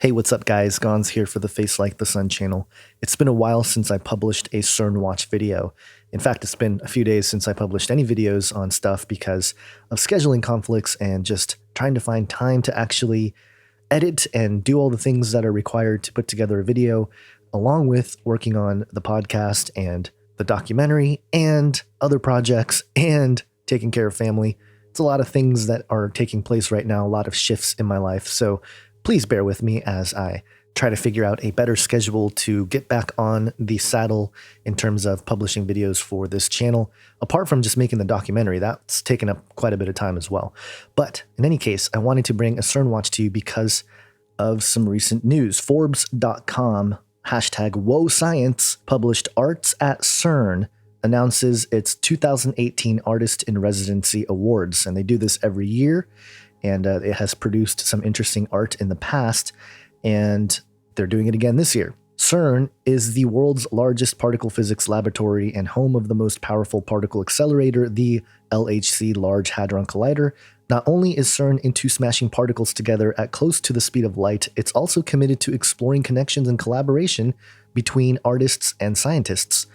Hey, what's up guys? Gons here for the Face Like the Sun channel. It's been a while since I published a CERN watch video. In fact, it's been a few days since I published any videos on stuff because of scheduling conflicts and just trying to find time to actually edit and do all the things that are required to put together a video, along with working on the podcast and the documentary and other projects and taking care of family. It's a lot of things that are taking place right now, a lot of shifts in my life. So please bear with me as I try to figure out a better schedule to get back on the saddle in terms of publishing videos for this channel. Apart from just making the documentary, that's taken up quite a bit of time as well. But in any case, I wanted to bring a CERN watch to you because of some recent news. Forbes.com #WoScience published Arts at CERN announces its 2018 Artist in Residency Awards. And they do this every year. And it has produced some interesting art in the past, and they're doing it again this year. CERN is the world's largest particle physics laboratory and home of the most powerful particle accelerator, the LHC Large Hadron Collider. Not only is CERN into smashing particles together at close to the speed of light, it's also committed to exploring connections and collaboration between artists and scientists.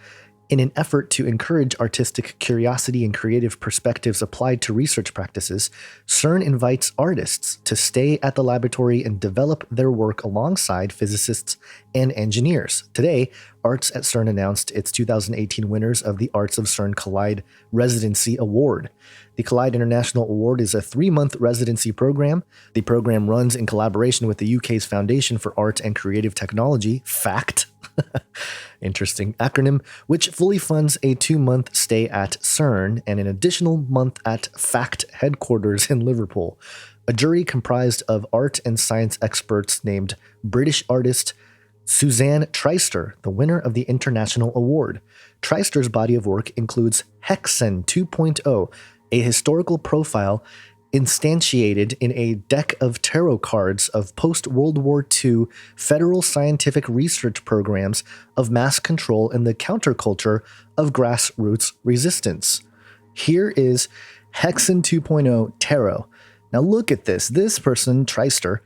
In an effort to encourage artistic curiosity and creative perspectives applied to research practices, CERN invites artists to stay at the laboratory and develop their work alongside physicists and engineers. Today, Arts at CERN announced its 2018 winners of the Arts of CERN Collide Residency Award. The Collide International Award is a 3-month residency program. The program runs in collaboration with the UK's Foundation for Art and Creative Technology, FACT, interesting acronym, which fully funds a 2-month stay at CERN and an additional month at FACT headquarters in Liverpool. A jury comprised of art and science experts named British artist Suzanne Treister, the winner of the International Award. Treister's body of work includes HEXEN 2.0, a historical profile instantiated in a deck of tarot cards of post-World War II federal scientific research programs of mass control and the counterculture of grassroots resistance. Here is HEXEN 2.0 Tarot. Now look at this. This person, Treister,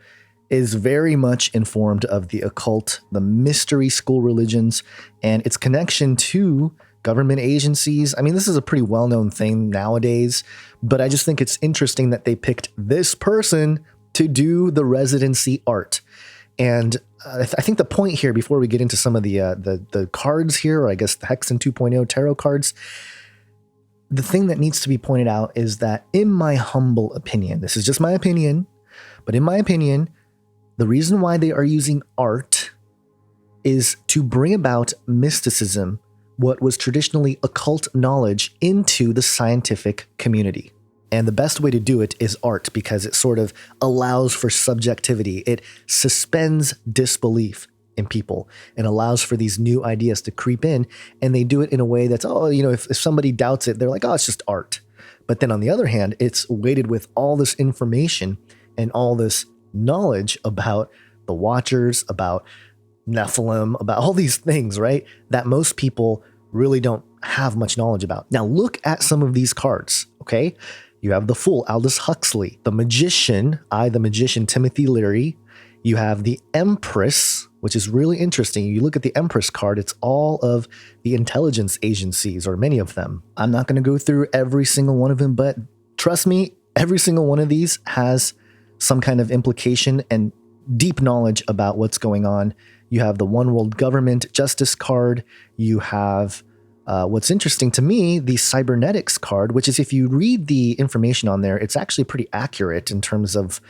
is very much informed of the occult, the mystery school religions, and its connection to government agencies. I mean, this is a pretty well-known thing nowadays, but I just think it's interesting that they picked this person to do the residency art. And I think the point here, before we get into some of the cards here, or I guess the HEXEN 2.0 tarot cards, the thing that needs to be pointed out is that, in my humble opinion, this is just my opinion, but in my opinion, the reason why they are using art is to bring about mysticism, what was traditionally occult knowledge, into the scientific community. And the best way to do it is art, because it sort of allows for subjectivity. It suspends disbelief in people and allows for these new ideas to creep in. And they do it in a way that's, if somebody doubts it, they're like, oh, it's just art. But then on the other hand, it's weighted with all this information and all this knowledge about the Watchers, about Nephilim, about all these things, right, that most people really don't have much knowledge about. Now look at some of these cards, okay? You have the Fool, Aldous Huxley, the Magician, the Magician, Timothy Leary. You have the Empress, which is really interesting. You look at the Empress card, it's all of the intelligence agencies, or many of them. I'm not going to go through every single one of them, but trust me, every single one of these has some kind of implication and deep knowledge about what's going on. You have the One World Government Justice card. You have, what's interesting to me, the Cybernetics card, which is, if you read the information on there, it's actually pretty accurate in terms of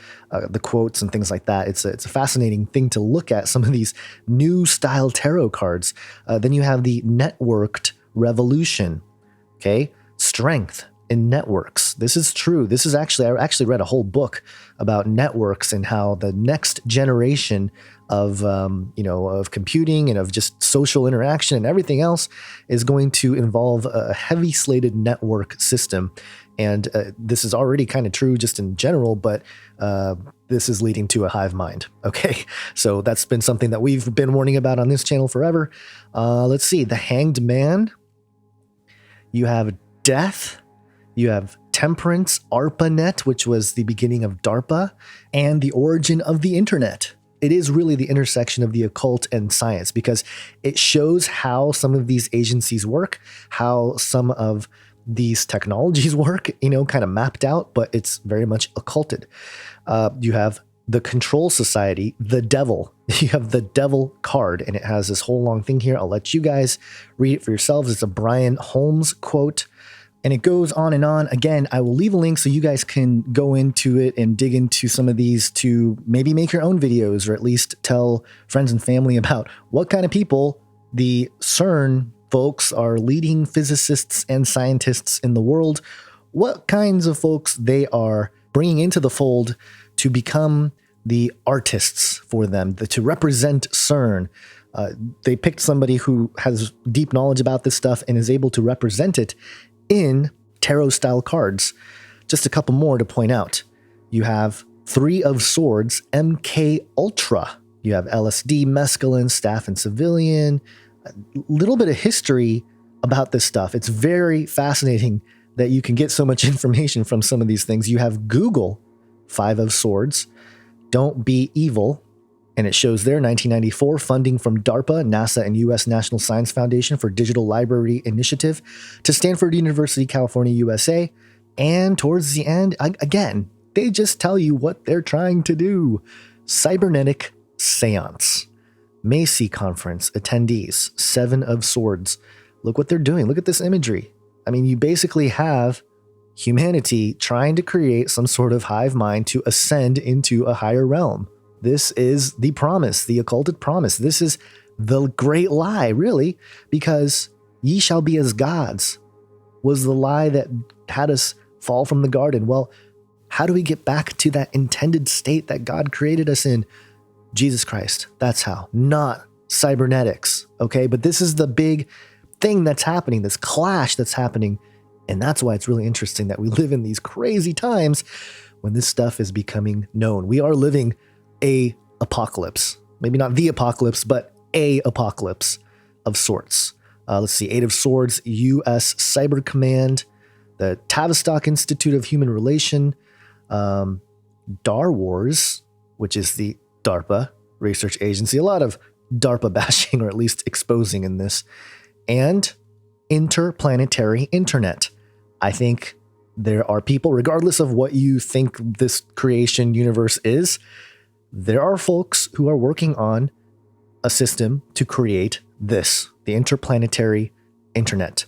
the quotes and things like that. It's a fascinating thing to look at, some of these new style tarot cards. Then you have the Networked Revolution, okay? Strength in networks. This is true. This is actually, I actually read a whole book about networks and how the next generation of, of computing and of just social interaction and everything else is going to involve a heavy slated network system. And this is already kind of true just in general, but this is leading to a hive mind. Okay, so that's been something that we've been warning about on this channel forever. Let's see, the Hanged Man. You have Death. You have Temperance, ARPANET, which was the beginning of DARPA, and the origin of the internet. it is really the intersection of the occult and science, because it shows how some of these agencies work, how some of these technologies work, kind of mapped out, but it's very much occulted. You have the control society, the devil. You have the devil card, and it has this whole long thing here. I'll let you guys read it for yourselves. It's a Brian Holmes quote, and it goes on and on. Again, I will leave a link so you guys can go into it and dig into some of these to maybe make your own videos, or at least tell friends and family about what kind of people the CERN folks are, leading physicists and scientists in the world, what kinds of folks they are bringing into the fold to become the artists for them, to represent CERN. They picked somebody who has deep knowledge about this stuff and is able to represent it in tarot-style cards. Just a couple more to point out. You have Three of Swords, MK Ultra. You have LSD, mescaline, staff and civilian. A little bit of history about this stuff. It's very fascinating that you can get so much information from some of these things. You have Google, Five of Swords, Don't Be Evil, and it shows there 1994 funding from DARPA, NASA, and U.S. National Science Foundation for Digital Library Initiative to Stanford University, California, USA. And towards the end, again, they just tell you what they're trying to do. Cybernetic Seance, Macy Conference attendees, Seven of Swords. Look what they're doing. Look at this imagery. I mean, you basically have humanity trying to create some sort of hive mind to ascend into a higher realm. This is the promise, the occulted promise. This is the great lie, really, because ye shall be as gods was the lie that had us fall from the garden. Well, how do we get back to that intended state that God created us in? Jesus Christ. That's how, not cybernetics. Okay. But this is the big thing that's happening, this clash that's happening. And that's why it's really interesting that we live in these crazy times when this stuff is becoming known. We are living a apocalypse, maybe not the apocalypse, but a apocalypse of sorts. Let's see, Eight of Swords, U.S. Cyber Command, the Tavistock Institute of Human Relation, Dar Wars, which is the DARPA research agency, a lot of DARPA bashing, or at least exposing in this, and interplanetary internet. I think there are people, regardless of what you think this creation universe is, there are folks who are working on a system to create this, the interplanetary internet.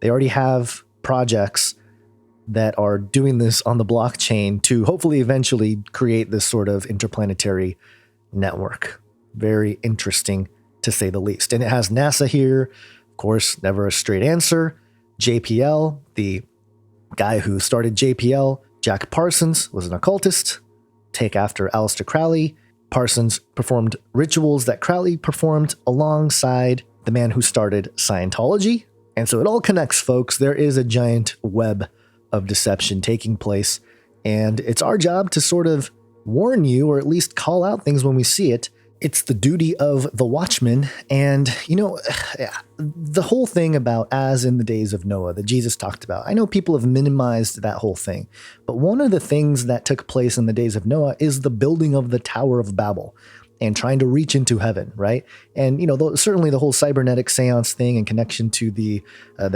They already have projects that are doing this on the blockchain to hopefully eventually create this sort of interplanetary network. Very interesting, to say the least. And it has NASA here. Of course, never a straight answer. JPL, the guy who started JPL, Jack Parsons, was an occultist. Take after Aleister Crowley. Parsons performed rituals that Crowley performed alongside the man who started Scientology. And so it all connects, folks. There is a giant web of deception taking place. And it's our job to sort of warn you, or at least call out things when we see it. It's the duty of the watchman. And, the whole thing about as in the days of Noah that Jesus talked about, I know people have minimized that whole thing. But one of the things that took place in the days of Noah is the building of the Tower of Babel and trying to reach into heaven, right? And, certainly the whole cybernetic seance thing and connection to the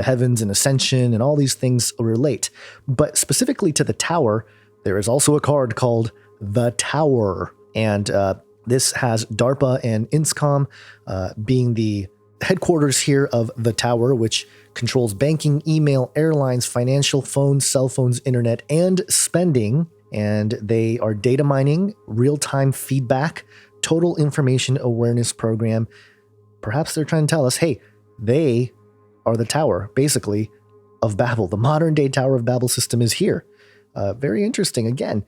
heavens and ascension and all these things relate. But specifically to the tower, there is also a card called the Tower. And this has DARPA and INSCOM being the headquarters here of the Tower, which controls banking, email, airlines, financial, phones, cell phones, internet, and spending. And they are data mining, real-time feedback, total information awareness program. Perhaps they're trying to tell us, hey, they are the Tower, basically, of Babel. The modern-day Tower of Babel system is here. Very interesting. Again,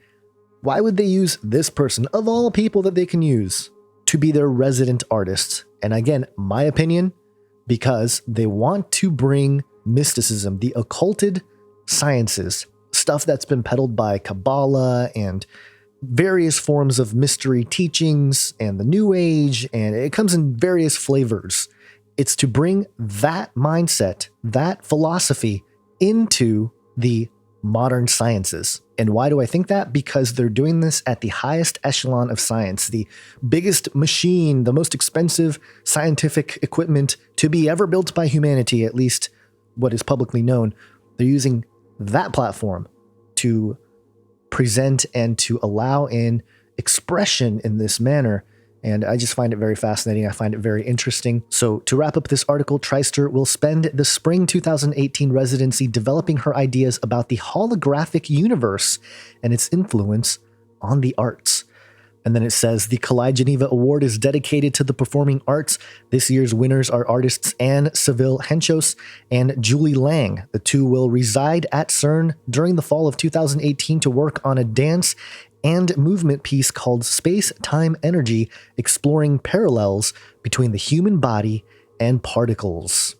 why would they use this person, of all people that they can use, to be their resident artist? And again, my opinion, because they want to bring mysticism, the occulted sciences, stuff that's been peddled by Kabbalah and various forms of mystery teachings and the New Age, and it comes in various flavors. It's to bring that mindset, that philosophy into the modern sciences. And why do I think that? Because they're doing this at the highest echelon of science, the biggest machine, the most expensive scientific equipment to be ever built by humanity, at least what is publicly known. They're using that platform to present and to allow in expression in this manner. And I just find it very fascinating. I find it very interesting. So to wrap up this article, Treister will spend the spring 2018 residency developing her ideas about the holographic universe and its influence on the arts. And then it says the Collide Geneva Award is dedicated to the performing arts. This year's winners are artists Anne Seville Henchos and Julie Lang. The two will reside at CERN during the fall of 2018 to work on a dance and movement piece called Space-Time Energy, exploring parallels between the human body and particles.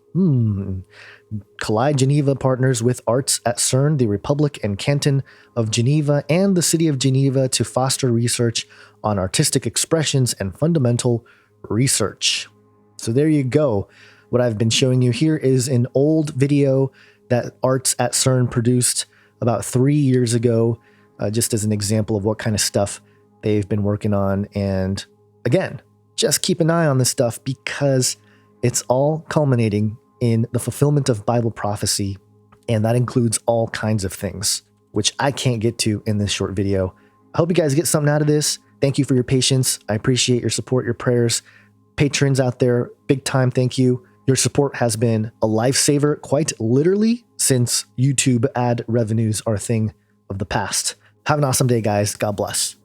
Collide Geneva partners with Arts at CERN, the Republic and Canton of Geneva, and the City of Geneva to foster research on artistic expressions and fundamental research. So there you go. What I've been showing you here is an old video that Arts at CERN produced about 3 years ago, just as an example of what kind of stuff they've been working on. And again, just keep an eye on this stuff because it's all culminating in the fulfillment of Bible prophecy, and that includes all kinds of things, which I can't get to in this short video. I hope you guys get something out of this. Thank you for your patience. I appreciate your support, your prayers. Patrons out there, big time thank you. Your support has been a lifesaver, quite literally, since YouTube ad revenues are a thing of the past. Have an awesome day, guys. God bless.